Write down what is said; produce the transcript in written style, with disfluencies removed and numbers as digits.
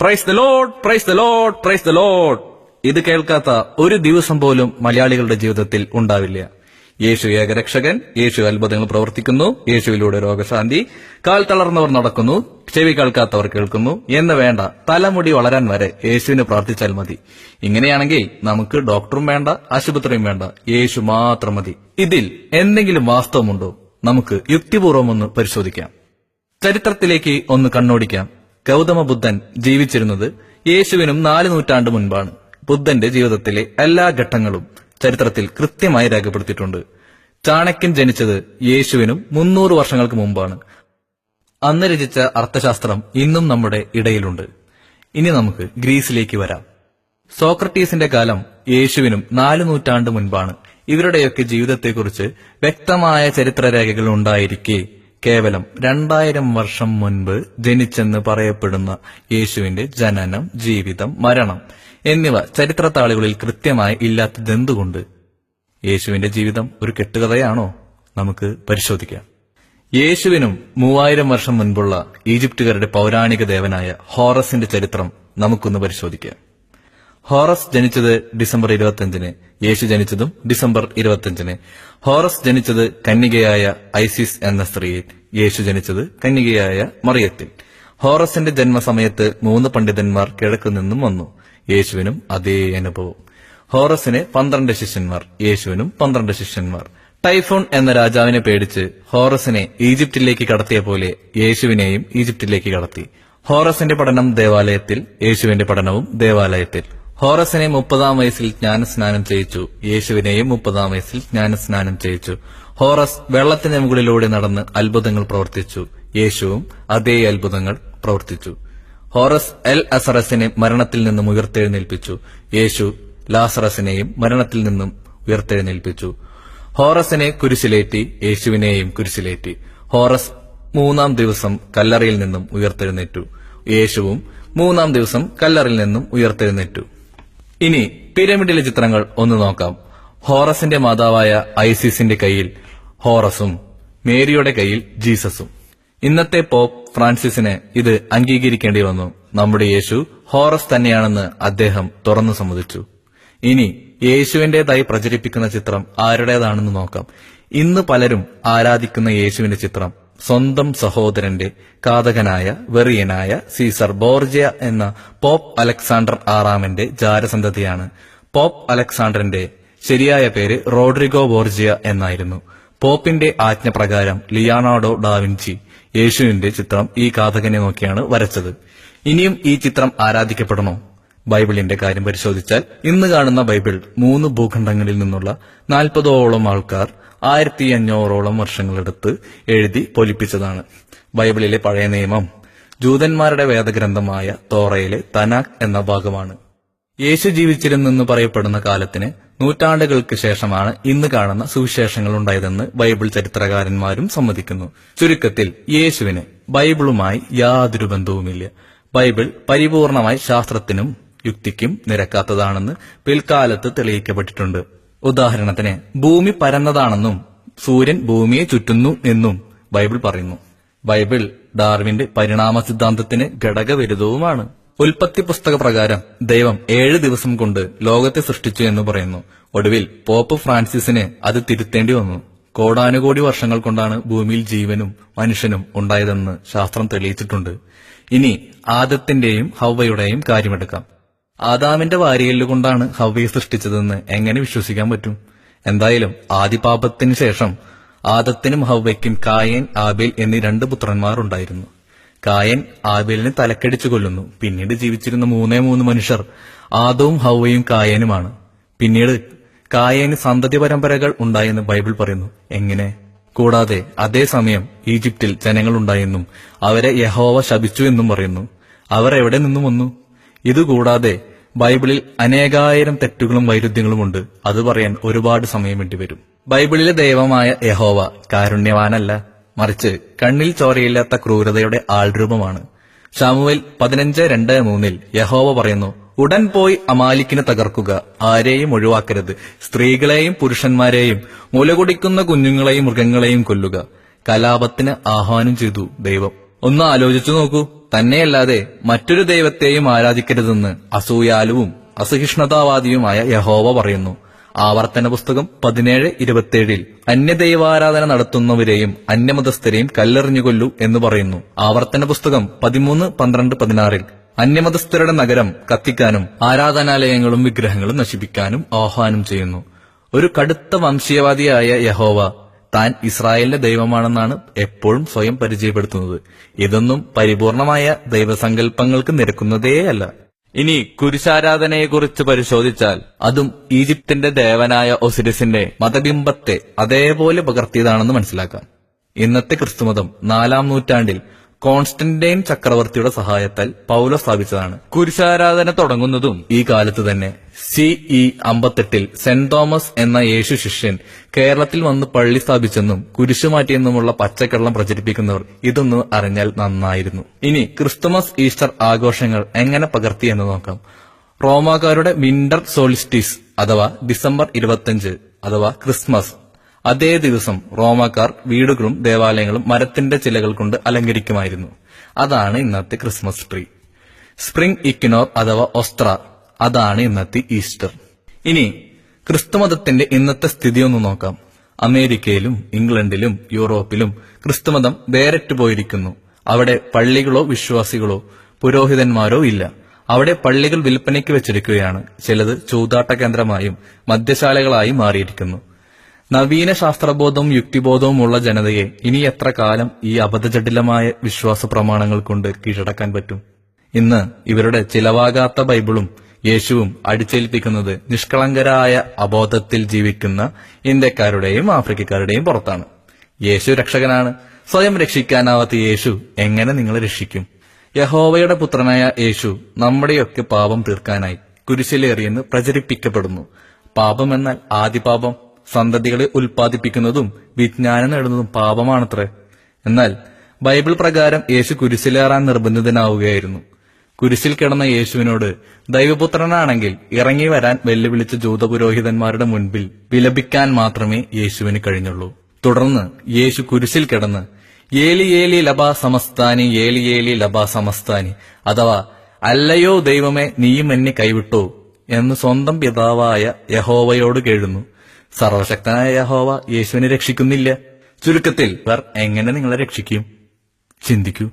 Praise the Lord, praise the Lord, praise the Lord. ഇത് കേൾക്കാത്ത ഒരു ദിവസം പോലും മലയാളികളുടെ ജീവിതത്തിൽ ഉണ്ടാവില്ല. യേശു ഏകരക്ഷകൻ, യേശു അത്ഭുതങ്ങൾ പ്രവർത്തിക്കുന്നു, യേശുവിലൂടെ രോഗശാന്തി, കാൽ തളർന്നവർ നടക്കുന്നു, ചെവി കേൾക്കാത്തവർ കേൾക്കുന്നു എന്ന് വേണ്ട, തലമുടി വളരാൻ വരെ യേശുവിനെ പ്രാർത്ഥിച്ചാൽ മതി. ഇങ്ങനെയാണെങ്കിൽ നമുക്ക് ഡോക്ടറും വേണ്ട, ആശുപത്രിയും വേണ്ട, യേശു മാത്രം മതി. ഇതിൽ എന്തെങ്കിലും വാസ്തവമുണ്ടോ? നമുക്ക് യുക്തിപൂർവ്വം ഒന്ന് പരിശോധിക്കാം. ചരിത്രത്തിലേക്ക് ഒന്ന് കണ്ണോടിക്കാം. ഗൗതമ ബുദ്ധൻ ജീവിച്ചിരുന്നത് യേശുവിനും 4 നൂറ്റാണ്ട് മുൻപാണ്. ബുദ്ധന്റെ ജീവിതത്തിലെ എല്ലാ ഘട്ടങ്ങളും ചരിത്രത്തിൽ കൃത്യമായി രേഖപ്പെടുത്തിയിട്ടുണ്ട്. ചാണക്യൻ ജനിച്ചത് യേശുവിനും 300 വർഷങ്ങൾക്ക് മുമ്പാണ്. അന്ന് രചിച്ച അർത്ഥശാസ്ത്രം ഇന്നും നമ്മുടെ ഇടയിലുണ്ട്. ഇനി നമുക്ക് ഗ്രീസിലേക്ക് വരാം. സോക്രട്ടീസിന്റെ കാലം യേശുവിനും 4 നൂറ്റാണ്ട് മുൻപാണ്. ഇവരുടെയൊക്കെ ജീവിതത്തെക്കുറിച്ച് വ്യക്തമായ ചരിത്രരേഖകൾ ഉണ്ടായിരിക്കെ കേവലം 2000 വർഷം മുൻപ് ജനിച്ചെന്ന് പറയപ്പെടുന്ന യേശുവിന്റെ ജനനം, ജീവിതം, മരണം എന്നിവ ചരിത്രത്താളുകളിൽ കൃത്യമായി ഇല്ലാത്തതെന്തുകൊണ്ട്? യേശുവിന്റെ ജീവിതം ഒരു കെട്ടുകഥയാണോ? നമുക്ക് പരിശോധിക്കാം. യേശുവിനും 3000 വർഷം മുൻപുള്ള ഈജിപ്തുകാരുടെ പൗരാണിക ദേവനായ ഹോറസിന്റെ ചരിത്രം നമുക്കൊന്ന് പരിശോധിക്കാം. ഹോറസ് ജനിച്ചത് ഡിസംബർ 25-ന്. യേശു ജനിച്ചതും ഡിസംബർ 25-ന്. ഹോറസ് ജനിച്ചത് കന്യകയായ ഐസിസ് എന്ന സ്ത്രീയിൽ, യേശു ജനിച്ചത് കന്യകയായ മറിയത്തിൽ. ഹോറസിന്റെ ജന്മസമയത്ത് 3 പണ്ഡിതന്മാർ കിഴക്കു നിന്നും വന്നു. യേശുവിനും അതേ അനുഭവം. ഹോറസിന് 12 ശിഷ്യന്മാർ, യേശുവിനും 12 ശിഷ്യന്മാർ. ടൈഫോൺ എന്ന രാജാവിനെ പേടിച്ച് ഹോറസിനെ ഈജിപ്തിലേക്ക് കടത്തിയ പോലെ യേശുവിനെയും ഈജിപ്തിലേക്ക് കടത്തി. ഹോറസിന്റെ പഠനം ദേവാലയത്തിൽ, യേശുവിന്റെ പഠനവും ദേവാലയത്തിൽ. ഹോറസിനെ 30-ാം വയസ്സിൽ ജ്ഞാനസ്നാനം ചെയ്യിച്ചു, യേശുവിനെയും 30-ാം വയസ്സിൽ ജ്ഞാനസ്നാനം ചെയ്യിച്ചു. ഹോറസ് വെള്ളത്തിന് മുകളിലൂടെ നടന്ന് അത്ഭുതങ്ങൾ പ്രവർത്തിച്ചു, യേശുവും അതേ അത്ഭുതങ്ങൾ പ്രവർത്തിച്ചു. ഹോറസ് എൽ അസറസിനെ മരണത്തിൽ നിന്നും ഉയർത്തെഴുന്നേൽപ്പിച്ചു, യേശു ലാസറസിനെയും മരണത്തിൽ നിന്നും ഉയർത്തെഴുന്നേൽപ്പിച്ചു. ഹോറസിനെ കുരിശിലേറ്റി, യേശുവിനെയും കുരിശിലേറ്റി. ഹോറസ് 3-ാം ദിവസം കല്ലറയിൽ നിന്നും ഉയർത്തെഴുന്നേറ്റു, യേശുവും 3-ാം ദിവസം കല്ലറയിൽ നിന്നും ഉയർത്തെഴുന്നേറ്റു. ഇനി പിരമിഡിലെ ചിത്രങ്ങൾ ഒന്ന് നോക്കാം. ഹോറസിന്റെ മാതാവായ ഐസിസിന്റെ കയ്യിൽ ഹോറസും മേരിയുടെ കയ്യിൽ ജീസസും. ഇന്നത്തെ പോപ്പ് ഫ്രാൻസിസിന് ഇത് അംഗീകരിക്കേണ്ടി വന്നു. നമ്മുടെ യേശു ഹോറസ് തന്നെയാണെന്ന് അദ്ദേഹം തുറന്നു സമ്മതിച്ചു. ഇനി യേശുവിന്റേതായി പ്രചരിപ്പിക്കുന്ന ചിത്രം ആരുടേതാണെന്ന് നോക്കാം. ഇന്ന് പലരും ആരാധിക്കുന്ന യേശുവിന്റെ ചിത്രം സ്വന്തം സഹോദരന്റെ ഘാതകനായ വെറിയനായ സീസർ ബോർജിയ എന്ന പോപ്പ് അലക്സാണ്ടർ 6-ാമന്റെ ജാരസന്തതിയാണ്. പോപ്പ് അലക്സാണ്ടറിന്റെ ശരിയായ പേര് റോഡ്രിഗോ ബോർജിയ എന്നായിരുന്നു. പോപ്പിന്റെ ആജ്ഞപ്രകാരം ലിയോണാർഡോ ഡാവിഞ്ചി യേശുവിന്റെ ചിത്രം ഈ ഘാതകനെ നോക്കിയാണ് വരച്ചത്. ഇനിയും ഈ ചിത്രം ആരാധിക്കപ്പെടണോ? ബൈബിളിന്റെ കാര്യം പരിശോധിച്ചാൽ ഇന്ന് കാണുന്ന ബൈബിൾ 3 ഭൂഖണ്ഡങ്ങളിൽ നിന്നുള്ള 40ഓളം ആൾക്കാർ 1500ഓളം വർഷങ്ങളെടുത്ത് എഴുതി പൊലിപ്പിച്ചതാണ്. ബൈബിളിലെ പഴയ നിയമം ജൂതന്മാരുടെ വേദഗ്രന്ഥമായ തോറയിലെ തനാഖ് എന്ന ഭാഗമാണ്. യേശു ജീവിച്ചിരുന്നെന്ന് പറയപ്പെടുന്ന കാലത്തിന് നൂറ്റാണ്ടുകൾക്ക് ശേഷമാണ് ഇന്ന് കാണുന്ന സുവിശേഷങ്ങൾ ഉണ്ടായതെന്ന് ബൈബിൾ ചരിത്രകാരന്മാരും സമ്മതിക്കുന്നു. ചുരുക്കത്തിൽ യേശുവിന് ബൈബിളുമായി യാതൊരു ബന്ധവുമില്ല. ബൈബിൾ പരിപൂർണമായി ശാസ്ത്രത്തിനും യുക്തിക്കും നിരക്കാത്തതാണെന്ന് പിൽക്കാലത്ത് തെളിയിക്കപ്പെട്ടിട്ടുണ്ട്. ഉദാഹരണത്തിന് ഭൂമി പരന്നതാണെന്നും സൂര്യൻ ഭൂമിയെ ചുറ്റുന്നു എന്നും ബൈബിൾ പറയുന്നു. ബൈബിൾ ഡാർവിന്റെ പരിണാമ സിദ്ധാന്തത്തിന് ഘടകവിരുദ്ധവുമാണ്. ഉൽപ്പത്തി പുസ്തക പ്രകാരം ദൈവം 7 ദിവസം കൊണ്ട് ലോകത്തെ സൃഷ്ടിച്ചു എന്ന് പറയുന്നു. ഒടുവിൽ പോപ്പ് ഫ്രാൻസിസിന് അത് തിരുത്തേണ്ടി വന്നു. കോടാനുകോടി വർഷങ്ങൾ കൊണ്ടാണ് ഭൂമിയിൽ ജീവനും മനുഷ്യനും ഉണ്ടായതെന്ന് ശാസ്ത്രം തെളിയിച്ചിട്ടുണ്ട്. ഇനി ആദത്തിന്റെയും ഹവ്വയുടെയും കാര്യമെടുക്കാം. ആദാമിന്റെ വാരിയല്ലുകൊണ്ടാണ് ഹവ്വയെ സൃഷ്ടിച്ചതെന്ന് എങ്ങനെ വിശ്വസിക്കാൻ പറ്റും? എന്തായാലും ആദിപാപത്തിന് ശേഷം ആദത്തിനും ഹവ്വയ്ക്കും കായേൻ, ആബേൽ എന്നീ 2 പുത്രന്മാർ ഉണ്ടായിരുന്നു. കായൻ ആബേലിനെ തലക്കടിച്ചു കൊല്ലുന്നു. പിന്നീട് ജീവിച്ചിരുന്ന 3 മനുഷ്യർ ആദവും ഹവ്വയും കായനുമാണ്. പിന്നീട് കായന് സന്തതി പരമ്പരകൾ ഉണ്ടായെന്ന് ബൈബിൾ പറയുന്നു. എങ്ങനെ? കൂടാതെ അതേസമയം ഈജിപ്തിൽ ജനങ്ങൾ ഉണ്ടായെന്നും അവരെ യഹോവ ശപിച്ചു എന്നും പറയുന്നു. അവർ എവിടെ നിന്നും വന്നു? ഇതുകൂടാതെ ബൈബിളിൽ അനേകായിരം തെറ്റുകളും വൈരുദ്ധ്യങ്ങളും ഉണ്ട്. അത് പറയാൻ ഒരുപാട് സമയം വേണ്ടിവരും. ബൈബിളിലെ ദൈവമായ യഹോവ കാരുണ്യവാനല്ല, മറിച്ച് കണ്ണിൽ ചോരയില്ലാത്ത ക്രൂരതയുടെ ആൾരൂപമാണ്. ശമൂവേൽ 15:2-3 യഹോവ പറയുന്നു, ഉടൻ പോയി അമാലിക്കിനെ തകർക്കുക, ആരെയും ഒഴിവാക്കരുത്, സ്ത്രീകളെയും പുരുഷന്മാരെയും മുലകുടിക്കുന്ന കുഞ്ഞുങ്ങളെയും മൃഗങ്ങളെയും കൊല്ലുക. കലാപത്തിന് ആഹ്വാനം ചെയ്തു ദൈവം. ഒന്ന് ആലോചിച്ചു നോക്കൂ. തന്നെയല്ലാതെ മറ്റൊരു ദൈവത്തെയും ആരാധിക്കരുതെന്ന് അസൂയാലുവും അസഹിഷ്ണുതാവാദിയുമായ യഹോവ പറയുന്നു. ആവർത്തന പുസ്തകം 17:27 അന്യദൈവാരാധന നടത്തുന്നവരെയും അന്യമതസ്ഥരെയും കല്ലെറിഞ്ഞു കൊല്ലൂ എന്ന് പറയുന്നു. ആവർത്തന പുസ്തകം 13:12-16 അന്യമതസ്ഥരുടെ നഗരം കത്തിക്കാനും ആരാധനാലയങ്ങളും വിഗ്രഹങ്ങളും നശിപ്പിക്കാനും ആഹ്വാനം ചെയ്യുന്നു. ഒരു കടുത്ത വംശീയവാദിയായ യഹോവ താൻ ഇസ്രായേലിന്റെ ദൈവമാണെന്നാണ് എപ്പോഴും സ്വയം പരിചയപ്പെടുത്തുന്നത്. ഇതൊന്നും പരിപൂർണമായ ദൈവസങ്കല്പങ്ങൾക്ക് നിരക്കുന്നതേയല്ല. ഇനി കുരിശാരാധനയെക്കുറിച്ച് പരിശോധിച്ചാൽ അതും ഈജിപ്തിന്റെ ദേവനായ ഒസിരിസിന്റെ മതബിംബത്തെ അതേപോലെ പകർത്തിയതാണെന്ന് മനസ്സിലാക്കാം. ഇന്നത്തെ ക്രിസ്തുമതം 4-ാം നൂറ്റാണ്ടിൽ കോൺസ്റ്റന്റൈൻ ചക്രവർത്തിയുടെ സഹായത്താൽ പൗലോസ് സ്ഥാപിച്ചതാണ്. കുരിശാരാധന തുടങ്ങുന്നതും ഈ കാലത്ത് തന്നെ. CE 58 സെന്റ് തോമസ് എന്ന യേശു ശിഷ്യൻ കേരളത്തിൽ വന്ന് പള്ളി സ്ഥാപിച്ചെന്നും കുരിശു മാറ്റിയെന്നുമുള്ള പച്ചക്കള്ളം പ്രചരിപ്പിക്കുന്നവർ ഇതൊന്ന് അറിഞ്ഞാൽ നന്നായിരുന്നു. ഇനി ക്രിസ്തുമസ് ഈസ്റ്റർ ആഘോഷങ്ങൾ എങ്ങനെ പകർത്തി എന്ന് നോക്കാം. റോമാക്കാരുടെ വിന്റർ സോൾസ്റ്റിസ് അഥവാ ഡിസംബർ 25 അഥവാ ക്രിസ്മസ്, അതേ ദിവസം റോമാക്കാർ വീടുകളും ദേവാലയങ്ങളും മരത്തിന്റെ ചിലകൾ കൊണ്ട് അലങ്കരിക്കുമായിരുന്നു. അതാണ് ഇന്നത്തെ ക്രിസ്മസ് ട്രീ. സ്പ്രിംഗ് ഇക്വിനോർ അഥവാ ഒസ്ത്ര, അതാണ് ഇന്നത്തെ ഈസ്റ്റർ. ഇനി ക്രിസ്തുമതത്തിന്റെ ഇന്നത്തെ സ്ഥിതി ഒന്ന് നോക്കാം. അമേരിക്കയിലും ഇംഗ്ലണ്ടിലും യൂറോപ്പിലും ക്രിസ്തുമതം വേറിട്ട് പോയിരിക്കുന്നു. അവിടെ പള്ളികളോ വിശ്വാസികളോ പുരോഹിതന്മാരോ ഇല്ല. അവിടെ പള്ളികൾ വിൽപ്പനയ്ക്ക് വെച്ചിരിക്കുകയാണ്. ചിലത് ചൂതാട്ട കേന്ദ്രമായും മദ്യശാലകളായും മാറിയിരിക്കുന്നു. നവീന ശാസ്ത്രബോധവും യുക്തിബോധവും ഉള്ള ജനതയെ ഇനി എത്ര കാലം ഈ അബദ്ധജടിലമായ വിശ്വാസ പ്രമാണങ്ങൾ കൊണ്ട് കീഴടക്കാൻ പറ്റും? ഇന്ന് ഇവരുടെ ചിലവാകാത്ത ബൈബിളും യേശുവും അടിച്ചേൽപ്പിക്കുന്നത് നിഷ്കളങ്കരായ അബോധത്തിൽ ജീവിക്കുന്ന ഇന്ത്യക്കാരുടെയും ആഫ്രിക്കക്കാരുടെയും പുറത്താണ്. യേശു രക്ഷകനാണ്. സ്വയം രക്ഷിക്കാനാവാത്ത യേശു എങ്ങനെ നിങ്ങളെ രക്ഷിക്കും? യഹോവയുടെ പുത്രനായ യേശു നമ്മുടെയൊക്കെ പാപം തീർക്കാനായി കുരിശിലേറിയെന്ന് പ്രചരിപ്പിക്കപ്പെടുന്നു. പാപമെന്നാൽ ആദിപാപം. സന്തതികളെ ഉൽപ്പാദിപ്പിക്കുന്നതും വിജ്ഞാനം നേടുന്നതും പാപമാണത്രേ. എന്നാൽ ബൈബിൾ പ്രകാരം യേശു കുരിശിലേറാൻ നിർബന്ധിതനാവുകയായിരുന്നു. കുരിശിൽ കിടന്ന യേശുവിനോട് ദൈവപുത്രനാണെങ്കിൽ ഇറങ്ങി വരാൻ വെല്ലുവിളിച്ച ജൂതപുരോഹിതന്മാരുടെ മുൻപിൽ വിലപിക്കാൻ മാത്രമേ യേശുവിന് കഴിഞ്ഞുള്ളൂ. തുടർന്ന് യേശു കുരിശിൽ കിടന്ന് ഏലി ഏലി ലബാ സമസ്താനി, ഏലി ഏലി ലബാ സമസ്താനി അഥവാ അല്ലയോ ദൈവമേ നീയും എന്നെ കൈവിട്ടോ എന്ന് സ്വന്തം പിതാവായ യഹോവയോട് കേഴുന്നു. സർവശക്തനായ യഹോവ യേശുവിനെ രക്ഷിക്കുന്നില്ല. ചുരുക്കത്തിൽ ഇവർ എങ്ങനെ നിങ്ങളെ രക്ഷിക്കും? ചിന്തിക്കൂ.